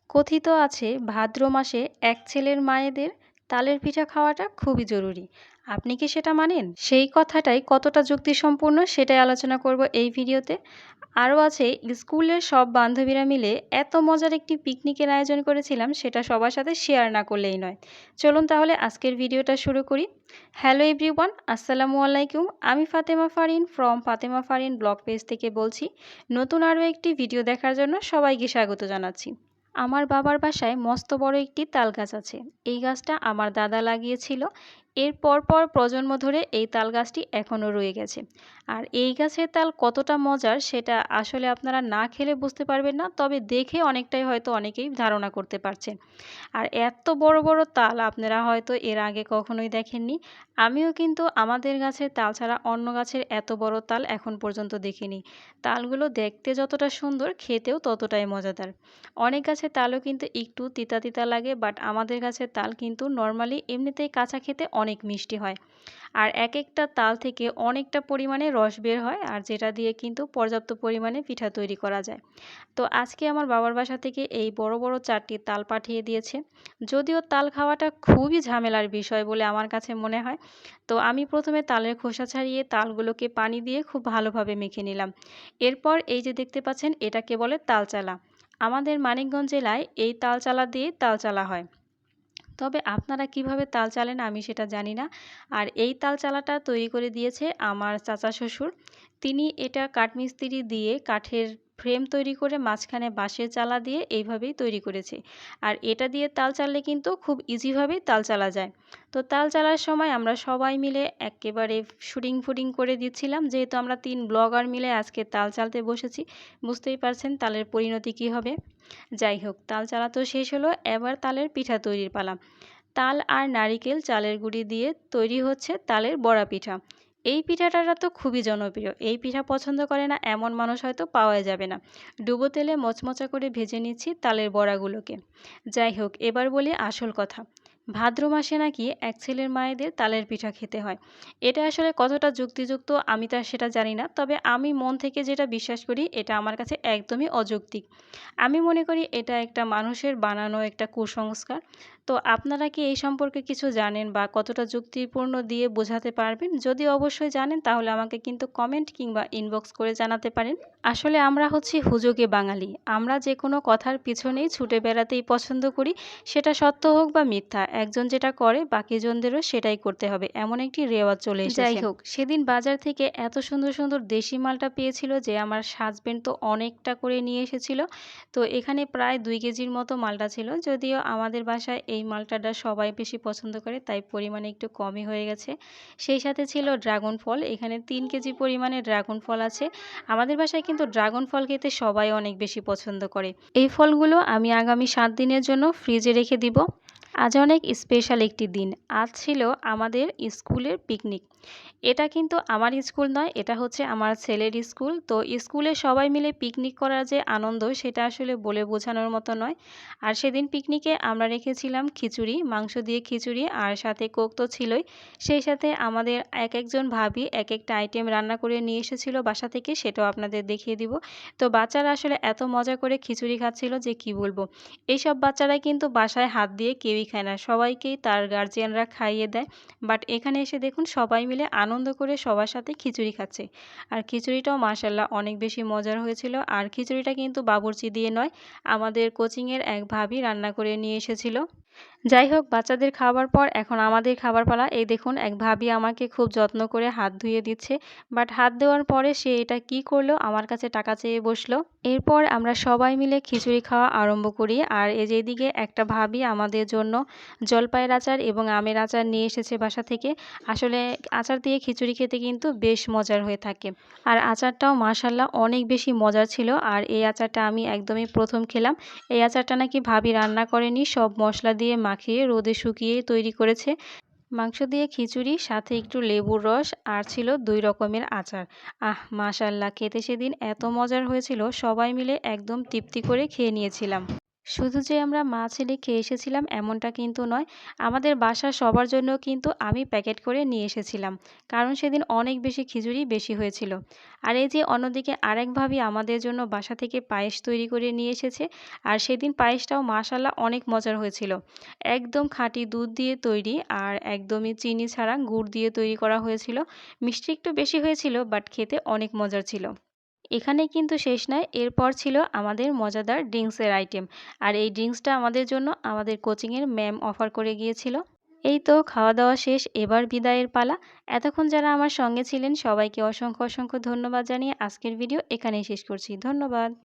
কথিত আছে ভাদ্র মাসে এক ছেলের মায়েদের তালের পিঠা খাওয়াটা খুবই জরুরি। আপনি কি সেটা মানেন? সেই কথাটাই কতটা যুক্তিসম্পূর্ণ সেটাই আলোচনা করব এই ভিডিওতে। আরও আছে স্কুলের সব বান্ধবীরা মিলে এত মজার একটি পিকনিকের আয়োজন করেছিলাম, সেটা সবার সাথে শেয়ার না করলেই নয়। চলুন তাহলে আজকের ভিডিওটা শুরু করি। হ্যালো এভরিওয়ান, আসসালামু আলাইকুম। আমি Fatema Farin from Fatema Farin blog page থেকে বলছি। নতুন আরও একটি ভিডিও দেখার জন্য সবাইকে স্বাগত জানাচ্ছি। আমার বাবার বাসায় মস্ত বড় একটি তাল গাছ আছে। এই গাছটা আমার দাদা লাগিয়েছিল। এর পর প্রজন্ম ধরে এই তাল গাছটি এখনও রয়ে গেছে। আর এই গাছের তাল কতটা মজার সেটা আসলে আপনারা না খেলে বুঝতে পারবেন না, তবে দেখে অনেকটাই হয়তো অনেকেই ধারণা করতে পারছেন। আর এত বড় বড় তাল আপনারা হয়তো এর আগে কখনোই দেখেননি। আমিও কিন্তু আমাদের গাছের তাল ছাড়া অন্য গাছের এত বড় তাল এখন পর্যন্ত দেখিনি। তালগুলো দেখতে যতটা সুন্দর, খেতেও ততটাই মজাদার। অনেক গাছের তালও কিন্তু একটু তিতা তিতা লাগে, বাট আমাদের গাছের তাল কিন্তু নর্মালি এমনিতেই কাঁচা খেতে অনেক মিষ্টি হয়। আর এক একটা তাল থেকে অনেকটা পরিমাণে রস বের হয়, আর যেটা দিয়ে কিন্তু পর্যাপ্ত পরিমাণে পিঠা তৈরি করা যায়। তো আজকে আমার বাবার বাসা থেকে এই বড় বড় 4টি তাল পাঠিয়ে দিয়েছে। যদিও তাল খাওয়াটা খুবই ঝামেলার বিষয় বলে আমার কাছে মনে হয়। তো আমি প্রথমে তালের খোসা ছাড়িয়ে তালগুলোকে পানি দিয়ে খুব ভালোভাবে মেখে নিলাম। এরপর এই যে দেখতে পাচ্ছেন, এটাকে বলে তালচালা। আমাদের মানিকগঞ্জ জেলায় এই তালচালা দিয়ে তালচালা হয়। তবে আপনারা কিভাবে তাল চালেন আমি সেটা জানি না। আর এই তাল চালাটা তৈরি করে দিয়েছে আমার চাচা শ্বশুর। তিনি এটা কাঠমিস্ত্রি দিয়ে কাঠের ফ্রেম তৈরি করে মাঝখানে বাঁশের চালা দিয়ে এইভাবেই তৈরি করেছে। আর এটা দিয়ে তাল চাললে কিন্তু খুব ইজিভাবেই তাল চালা যায়। তো তাল চালার সময় আমরা সবাই মিলে একেবারে শুটিং ফুটিং করে দিচ্ছিলাম, যেহেতু আমরা 3 ব্লগার মিলে আজকে তাল চালতে বসেছি। বুঝতেই পারছেন তালের পরিণতি কী হবে। যাই হোক, তাল চালা তো শেষ হলো, এবার তালের পিঠা তৈরির পালা। তাল আর নারিকেল চালের গুঁড়ি দিয়ে তৈরি হচ্ছে তালের বড়া পিঠা। এই পিঠাটা তো খুবই জনপ্রিয়। এই পিঠা পছন্দ করে না এমন মানুষ হয়তো পাওয়া যাবে না। ডুবো তেলে মচমচা করে ভেজে নিচ্ছি তালের বড়াগুলোকে। যাই হোক, এবার বলি আসল কথা। ভাদ্র মাসে নাকি এক ছেলের মায়েদের তালের পিঠা খেতে হয়। এটা আসলে কতটা যুক্তিযুক্ত আমি তা সেটা জানি না, তবে আমি মন থেকে যেটা বিশ্বাস করি এটা আমার কাছে একদমই অযৌক্তিক। আমি মনে করি এটা একটা মানুষের বানানো একটা কুসংস্কার। তো আপনারা কি এই সম্পর্কে কিছু জানেন বা কতটা যুক্তিপূর্ণ দিয়ে বোঝাতে পারবেন? যদি অবশ্যই জানেন তাহলে আমাকে কিন্তু কমেন্ট কিংবা ইনবক্স করে জানাতে পারেন। আসলে আমরা হচ্ছি হুজুগে বাঙালি। আমরা যে কোনো কথার পিছনেই ছুটে বেড়াতেই পছন্দ করি। সেটা সত্য হোক বা মিথ্যা, একজন যেটা করে বাকিজনদেরও সেটাই করতে হবে, এমন একটি রেওয়াজ চলে এসেছে। যাই হোক, সেদিন বাজার থেকে এত সুন্দর সুন্দর দেশি মালটা পেয়েছিল যে আমার হাজবেন্ড তো অনেকটা করে নিয়ে এসেছিল। তো এখানে প্রায় 2 কেজির মতো মালটা ছিল। যদিও আমাদের বাসায় এই মালটাটা সবাই বেশি পছন্দ করে, তাই পরিমাণে একটু কমই হয়ে গেছে। সেই সাথে ছিল ড্রাগন ফল। এখানে 3 কেজি পরিমাণে ড্রাগন ফল আছে। আমাদের বাসায় কিন্তু ড্রাগন ফল খেতে সবাই অনেক বেশি পছন্দ করে। এই ফলগুলো আমি আগামী 7 দিনের জন্য ফ্রিজে রেখে দিব। আজ অনেক স্পেশাল একটি দিন। আজ ছিল আমাদের স্কুলের পিকনিক। এটা কিন্তু আমার স্কুল নয়, এটা হচ্ছে আমার ছেলের স্কুল। তো স্কুলে সবাই মিলে পিকনিক করার যে আনন্দ সেটা আসলে বলে বোঝানোর মতো নয়। আর সেদিন পিকনিকে আমরা রেখেছিলাম খিচুড়ি, মাংস দিয়ে খিচুড়ি, আর সাথে কোক তো ছিলই। সেই সাথে আমাদের এক একজন ভাবি এক একটা আইটেম রান্না করে নিয়ে এসেছিল বাসা থেকে, সেটাও আপনাদের দেখিয়ে দিব। তো বাচ্চারা আসলে এত মজা করে খিচুড়ি খাচ্ছিল যে কি বলবো। এইসব বাচ্চারা কিন্তু বাসায় হাত দিয়ে কেউই খায় না, সবাইকেই তার গার্জিয়ানরা খাইয়ে দেয়। বাট এখানে এসে দেখুন সবাই মিলে আনন্দ করে সবার সাথে খিচুড়ি খাচ্ছে। আর খিচুড়িটাও মাশাল্লাহ অনেক বেশি মজার হয়েছিল। আর খিচুড়িটা কিন্তু বাবুর্চি দিয়ে নয়, আমাদের কোচিংয়ের এক ভাবি রান্না করে নিয়ে এসেছিল। যাই হোক, বাচ্চাদের খাবার পর এখন আমাদের খাবার পালা। এই দেখুন এক ভাবি আমাকে খুব যত্ন করে হাত ধুয়ে দিচ্ছে। বাট হাত দেওয়ার পরে সে এটা কি করলো, আমার কাছে টাকা চেয়ে বসলো। এরপর আমরা সবাই মিলে খিচুড়ি খাওয়া আরম্ভ করি। আর এই যেদিকে একটা ভাবি আমাদের জন্য জলপাইয়ের আচার এবং আমের আচার নিয়ে এসেছে বাসা থেকে। আসলে আচার দিয়ে খিচুড়ি খেতে কিন্তু বেশ মজার হয়ে থাকে। আর আচারটাও মাশাল্লাহ অনেক বেশি মজার ছিল। আর এই আচারটা আমি একদমই প্রথম খেলাম। এই আচারটা নাকি ভাবি রান্না করেনি, সব মশলা দিয়ে মাখিয়ে রোদে শুকিয়ে তৈরি করেছে। মাংস দিয়ে খিচুড়ি, সাথে একটু লেবুর রস, আর ছিল 2 রকমের আচার। মাশাল্লাহ খেতে সেদিন এত মজার হয়েছিল, সবাই মিলে একদম তৃপ্তি করে খেয়ে নিয়েছিলাম। শুধু যে আমরা মা ছেলে খেয়ে এসেছিলাম এমনটা কিন্তু নয়। আমাদের বাসার সবার জন্য কিন্তু আমি প্যাকেট করে নিয়ে এসেছিলাম। কারণ সেদিন অনেক বেশি খিচুড়ি বেশি হয়েছিল। আর এই যে অন্যদিকে আরেক ভাবি আমাদের জন্য বাসা থেকে পায়েস তৈরি করে নিয়ে এসেছে। আর সেদিন পায়েসটাও মাশাআল্লাহ অনেক মজার হয়েছিল। একদম খাঁটি দুধ দিয়ে তৈরি আর একদমই চিনি ছাড়া গুড় দিয়ে তৈরি করা হয়েছিল। মিষ্টি একটু বেশি হয়েছিল বাট খেতে অনেক মজার ছিল। এখানেই কিন্তু শেষ নয়, এরপর ছিল আমাদের মজাদার ড্রিঙ্কসের আইটেম। আর এই ড্রিঙ্কসটা আমাদের জন্য আমাদের কোচিংয়ের ম্যাম অফার করে গিয়েছিল। এই তো খাওয়া দাওয়া শেষ, এবার বিদায়ের পালা। এতক্ষণ যারা আমার সঙ্গে ছিলেন সবাইকে অসংখ্য অসংখ্য ধন্যবাদ জানিয়ে আজকের ভিডিও এখানেই শেষ করছি। ধন্যবাদ।